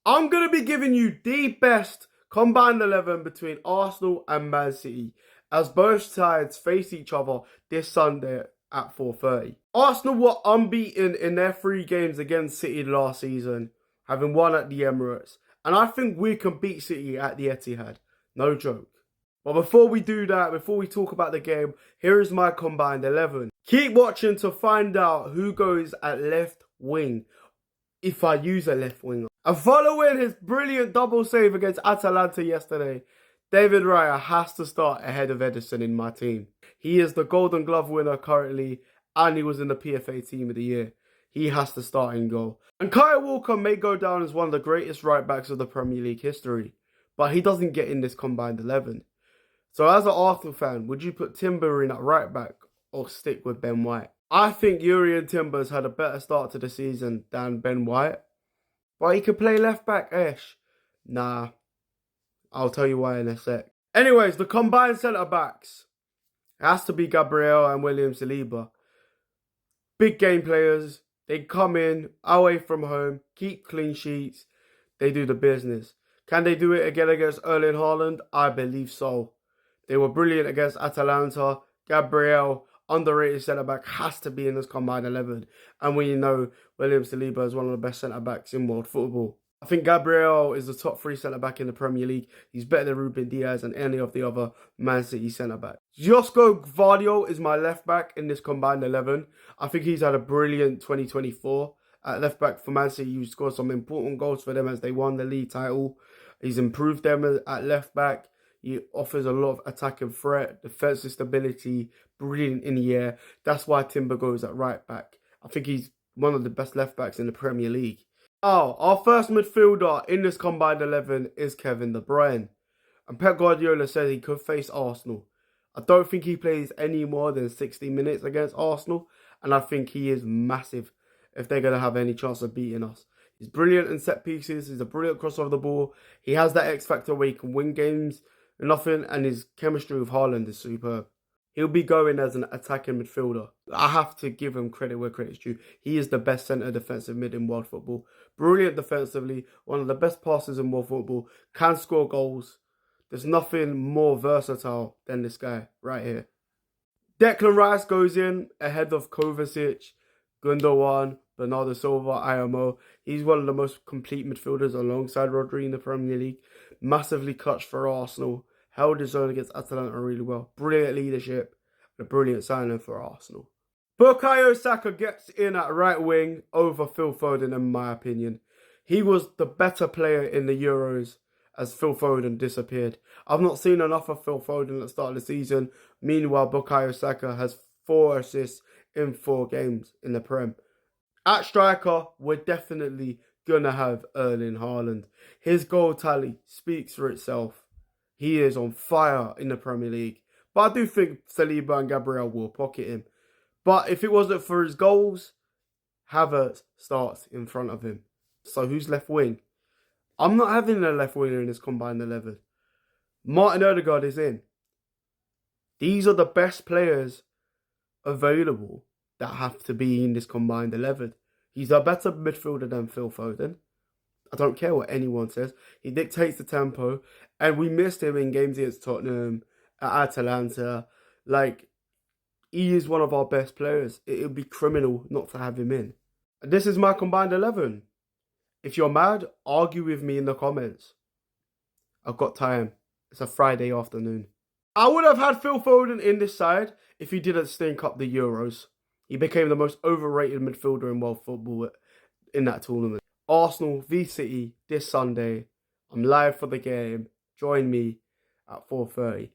I'm going to be giving you the best combined 11 between Arsenal and Man City as both sides face each other this Sunday at 4:30. Arsenal were unbeaten in their 3 games against City last season, having won at the Emirates. And I think we can beat City at the Etihad. No joke. But before we do that, before we talk about the game, here is my combined 11. Keep watching to find out who goes at left wing if I use a left winger. And following his brilliant double save against Atalanta yesterday, David Raya has to start ahead of Ederson in my team. He is the Golden Glove winner currently, and he was in the PFA Team of the Year. He has to start in goal. And Kyle Walker may go down as one of the greatest right-backs of the Premier League history, but he doesn't get in this combined 11. So as an Arsenal fan, would you put Timber in at right-back or stick with Ben White? I think Jurrien Timber's had a better start to the season than Ben White. But he could play left-back, Esh. Nah. I'll tell you why in a sec. Anyways, the combined centre-backs. It has to be Gabriel and William Saliba. Big game players. They come in, away from home, keep clean sheets. They do the business. Can they do it again against Erling Haaland? I believe so. They were brilliant against Atalanta. Gabriel, underrated centre-back, has to be in this combined 11. And we know William Saliba is one of the best centre-backs in world football. I think Gabriel is the top 3 centre-back in the Premier League. He's better than Ruben Diaz and any of the other Man City centre-backs. Josko Gvardiol is my left-back in this combined 11. I think he's had a brilliant 2024 at left-back for Man City. He scored some important goals for them as they won the league title. He's improved them at left-back. He offers a lot of attacking threat, defensive stability, brilliant in the air. That's why Timber goes at right back. I think he's one of the best left backs in the Premier League. Oh, our first midfielder in this combined 11 is Kevin De Bruyne. And Pep Guardiola says he could face Arsenal. I don't think he plays any more than 60 minutes against Arsenal. And I think he is massive if they're going to have any chance of beating us. He's brilliant in set pieces. He's a brilliant crossover the ball. He has that X factor where he can win games. And his chemistry with Haaland is superb. He'll be going as an attacking midfielder. I have to give him credit where credit's due. He is the best centre defensive mid in world football. Brilliant defensively, one of the best passers in world football, can score goals. There's nothing more versatile than this guy right here. Declan Rice goes in ahead of Kovacic, Gundogan, Bernardo Silva, IMO. He's one of the most complete midfielders alongside Rodri in the Premier League. Massively clutch for Arsenal. Held his own against Atalanta really well. Brilliant leadership. And a brilliant signing for Arsenal. Bukayo Saka gets in at right wing over Phil Foden in my opinion. He was the better player in the Euros as Phil Foden disappeared. I've not seen enough of Phil Foden at the start of the season. Meanwhile, Bukayo Saka has 4 assists in 4 games in the Prem. At striker, we're definitely going to have Erling Haaland. His goal tally speaks for itself. He is on fire in the Premier League. But I do think Saliba and Gabriel will pocket him. But if it wasn't for his goals, Havertz starts in front of him. So who's left wing? I'm not having a left winger in this combined 11. Martin Odegaard is in. These are the best players available that have to be in this combined 11. He's a better midfielder than Phil Foden. I don't care what anyone says. He dictates the tempo. And we missed him in games against Tottenham, at Atalanta. Like, he is one of our best players. It would be criminal not to have him in. And this is my combined 11. If you're mad, argue with me in the comments. I've got time. It's a Friday afternoon. I would have had Phil Foden in this side if he didn't stink up the Euros. He became the most overrated midfielder in world football in that tournament. Arsenal v City this Sunday. I'm live for the game. Join me at 4:30.